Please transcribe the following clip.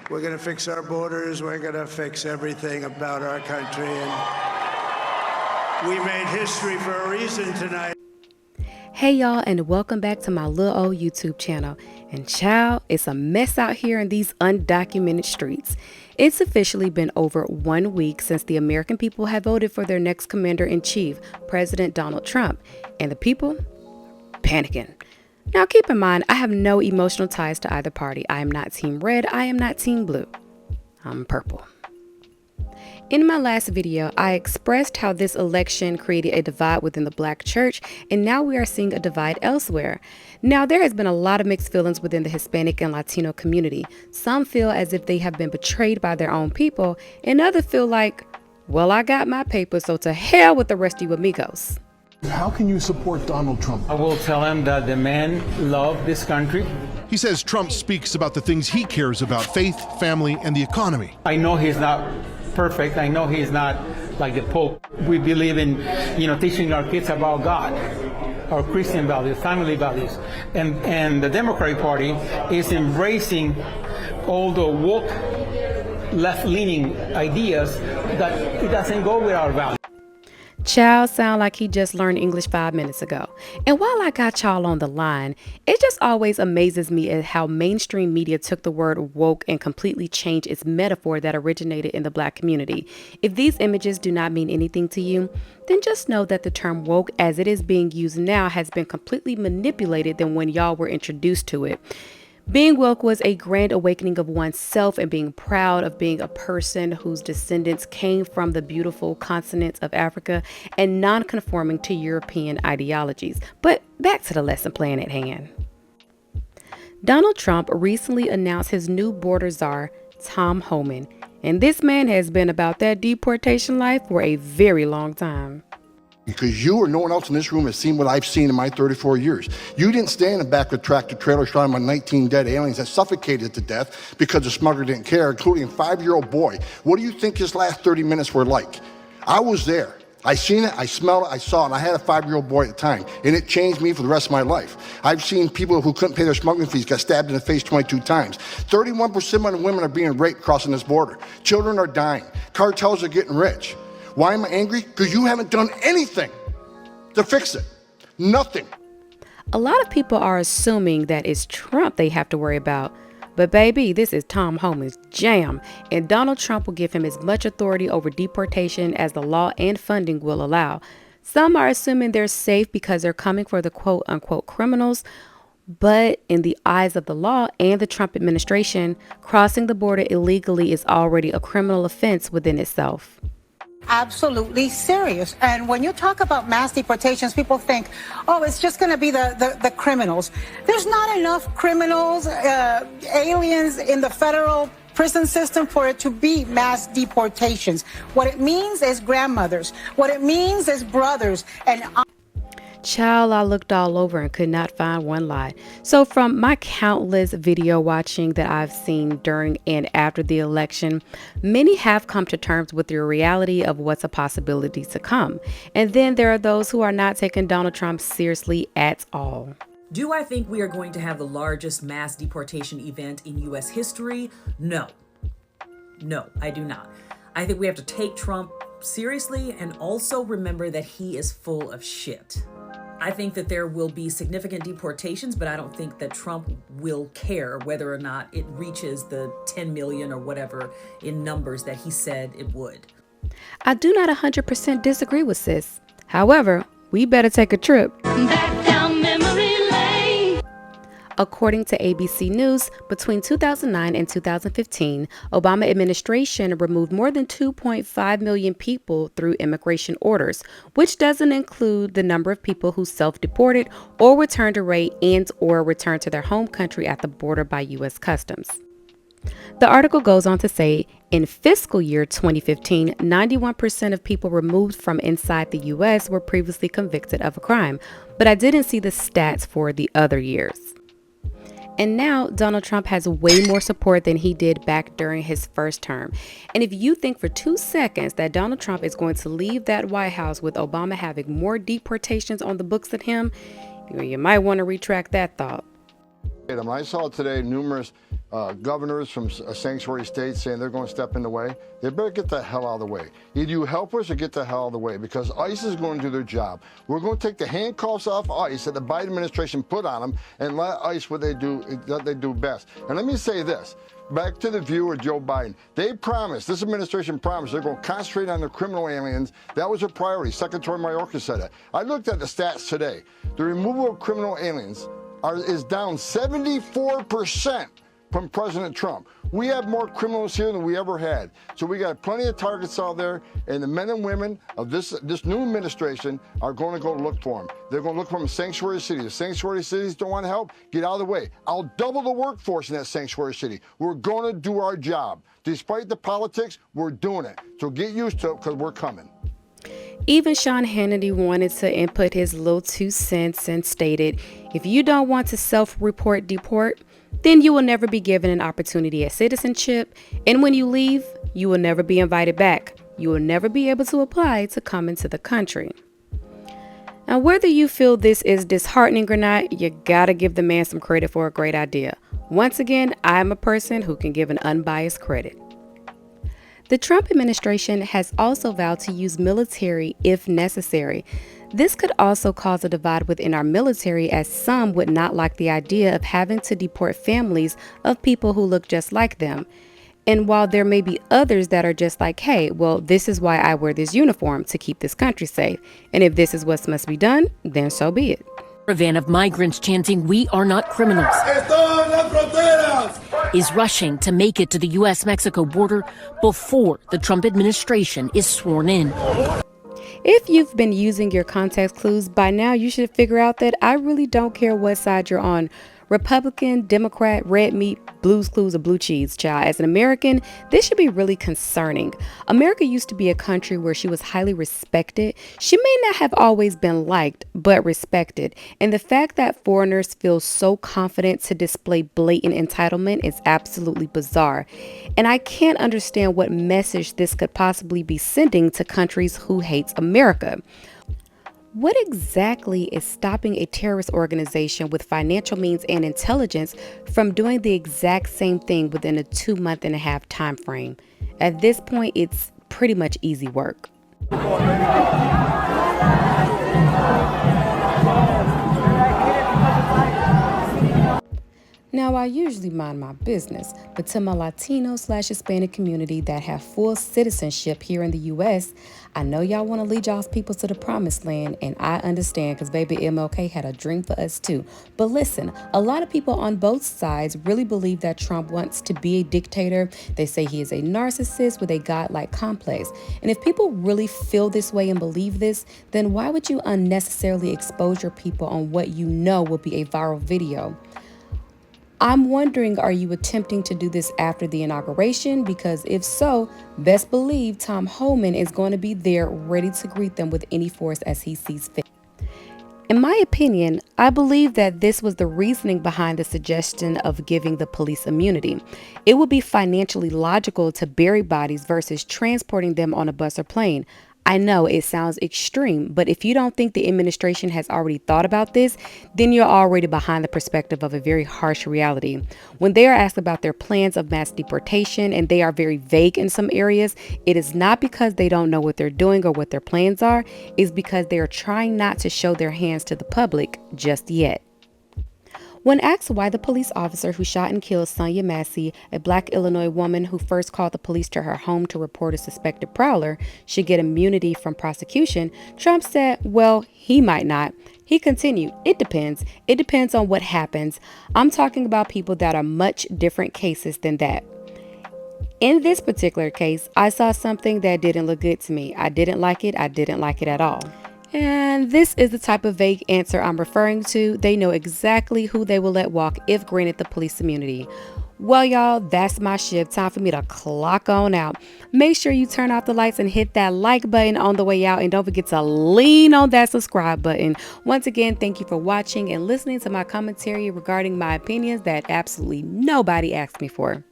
We're going to fix our borders. We're going to fix everything about our country. And we made history for a reason tonight. Hey y'all, and welcome back to my little old YouTube channel. And child, it's a mess out here in these undocumented streets. It's officially been over 1 week since the American people have voted for their next commander-in-chief, President Donald Trump, and the people panicking. Now keep in mind, I have no emotional ties to either party. I am not team red, I am not team blue. I'm purple. In my last video, I expressed how this election created a divide within the Black church, and now we are seeing a divide elsewhere. Now, there has been a lot of mixed feelings within the Hispanic and Latino community. Some feel as if they have been betrayed by their own people, and others feel like, well, I got my paper, so to hell with the rest of you amigos. How can you support Donald Trump? I will tell him that the man loves this country. He says Trump speaks about the things he cares about: faith, family, and the economy. I know he's not perfect. I know he's not like the Pope. We believe in, teaching our kids about God, our Christian values, family values. And the Democratic Party is embracing all the woke, left-leaning ideas that it doesn't go with our values. Child sound like he just learned English 5 minutes ago. And while I got y'all on the line, it just always amazes me at how mainstream media took the word woke and completely changed its metaphor that originated in the Black community. If these images do not mean anything to you, then just know that the term woke as it is being used now has been completely manipulated than when y'all were introduced to it. Being woke was a grand awakening of oneself and being proud of being a person whose descendants came from the beautiful continents of Africa and non-conforming to European ideologies. But back to the lesson plan at hand. Donald Trump recently announced his new border czar, Tom Homan, and this man has been about that deportation life for a very long time. Because you or no one else in this room has seen what I've seen in my 34 years. You didn't stand in the back of a tractor trailer shot by 19 dead aliens that suffocated to death because the smuggler didn't care, including a 5-year-old boy. What do you think his last 30 minutes were like? I was there. I seen it, I smelled it, I saw it, and I had a 5-year-old boy at the time, and it changed me for the rest of my life. I've seen people who couldn't pay their smuggling fees get stabbed in the face 22 times. 31% of the women are being raped crossing this border. Children are dying. Cartels are getting rich. Why am I angry? Because you haven't done anything to fix it. Nothing. A lot of people are assuming that it's Trump they have to worry about. But baby, this is Tom Homan's jam, and Donald Trump will give him as much authority over deportation as the law and funding will allow. Some are assuming they're safe because they're coming for the quote-unquote criminals. But in the eyes of the law and the Trump administration, crossing the border illegally is already a criminal offense within itself. Absolutely serious. And when you talk about mass deportations, people think, oh, it's just going to be the criminals. There's not enough criminals, aliens in the federal prison system for it to be mass deportations. What it means is grandmothers. What it means is brothers and Child, I looked all over and could not find one lie. So from my countless video watching that I've seen during and after the election, many have come to terms with the reality of what's a possibility to come. And then there are those who are not taking Donald Trump seriously at all. Do I think we are going to have the largest mass deportation event in U.S. history? No. No, I do not. I think we have to take Trump seriously and also remember that he is full of shit. I think that there will be significant deportations, but I don't think that Trump will care whether or not it reaches the 10 million or whatever in numbers that he said it would. I do not 100% disagree with sis. However, we better take a trip back down memory lane. According to ABC News, between 2009 and 2015, Obama administration removed more than 2.5 million people through immigration orders, which doesn't include the number of people who self-deported or returned to raid and or returned to their home country at the border by U.S. Customs. The article goes on to say, in fiscal year 2015, 91% of people removed from inside the U.S. were previously convicted of a crime, but I didn't see the stats for the other years. And now Donald Trump has way more support than he did back during his first term. And if you think for 2 seconds that Donald Trump is going to leave that White House with Obama having more deportations on the books than him, you might want to retract that thought. I saw today numerous governors from sanctuary states saying they're going to step in the way. They better get the hell out of the way. Either you help us or get the hell out of the way, because ICE is going to do their job. We're going to take the handcuffs off ICE that the Biden administration put on them and let ICE what they do best. And let me say this. Back to the viewer, Joe Biden. They promised, this administration promised, they're going to concentrate on the criminal aliens. That was a priority. Secretary Mayorkas said that. I looked at the stats today. The removal of criminal aliens is down 74% from President Trump. We have more criminals here than we ever had. So we got plenty of targets out there, and the men and women of this new administration are going to go look for them. They're going to look for them in sanctuary cities. The sanctuary cities don't want to help, get out of the way. I'll double the workforce in that sanctuary city. We're going to do our job. Despite the politics, we're doing it. So get used to it, because we're coming. Even Sean Hannity wanted to input his little 2 cents and stated, if you don't want to self-report deport, then you will never be given an opportunity at citizenship, and when you leave, you will never be invited back. You will never be able to apply to come into the country. Now, whether you feel this is disheartening or not, you gotta give the man some credit for a great idea. Once again, I'm a person who can give an unbiased credit. The Trump administration has also vowed to use military if necessary. This could also cause a divide within our military, as some would not like the idea of having to deport families of people who look just like them. And while there may be others that are just like, hey, well, this is why I wear this uniform, to keep this country safe. And if this is what must be done, then so be it. A van of migrants chanting, "We are not criminals," is rushing to make it to the U.S.-Mexico border before the Trump administration is sworn in. If you've been using your context clues, by now you should figure out that I really don't care what side you're on. Republican, Democrat, red meat, Blue's Clues, or blue cheese, child. As an American, this should be really concerning. America used to be a country where she was highly respected. She may not have always been liked, but respected. And the fact that foreigners feel so confident to display blatant entitlement is absolutely bizarre. And I can't understand what message this could possibly be sending to countries who hate America. What exactly is stopping a terrorist organization with financial means and intelligence from doing the exact same thing within a 2.5-month time frame? At this point, it's pretty much easy work. Now, I usually mind my business, but to my Latino/Hispanic community that have full citizenship here in the U.S., I know y'all want to lead y'all's people to the promised land, and I understand, because baby MLK had a dream for us too. But listen, a lot of people on both sides really believe that Trump wants to be a dictator. They say he is a narcissist with a godlike complex. And if people really feel this way and believe this, then why would you unnecessarily expose your people on what you know will be a viral video? I'm wondering, are you attempting to do this after the inauguration? Because if so, best believe Tom Homan is going to be there ready to greet them with any force as he sees fit. In my opinion, I believe that this was the reasoning behind the suggestion of giving the police immunity. It would be financially logical to bury bodies versus transporting them on a bus or plane. I know it sounds extreme, but if you don't think the administration has already thought about this, then you're already behind the perspective of a very harsh reality. When they are asked about their plans of mass deportation and they are very vague in some areas, it is not because they don't know what they're doing or what their plans are. It's because they are trying not to show their hands to the public just yet. When asked why the police officer who shot and killed Sonia Massey, a Black Illinois woman who first called the police to her home to report a suspected prowler, should get immunity from prosecution, Trump said, well, he might not. He continued, it depends. It depends on what happens. I'm talking about people that are much different cases than that. In this particular case, I saw something that didn't look good to me. I didn't like it. I didn't like it at all. And this is the type of vague answer I'm referring to. They know exactly who they will let walk if granted the police immunity. Well, y'all, that's my shift. Time for me to clock on out. Make sure you turn off the lights and hit that like button on the way out. And don't forget to lean on that subscribe button. Once again, thank you for watching and listening to my commentary regarding my opinions that absolutely nobody asked me for.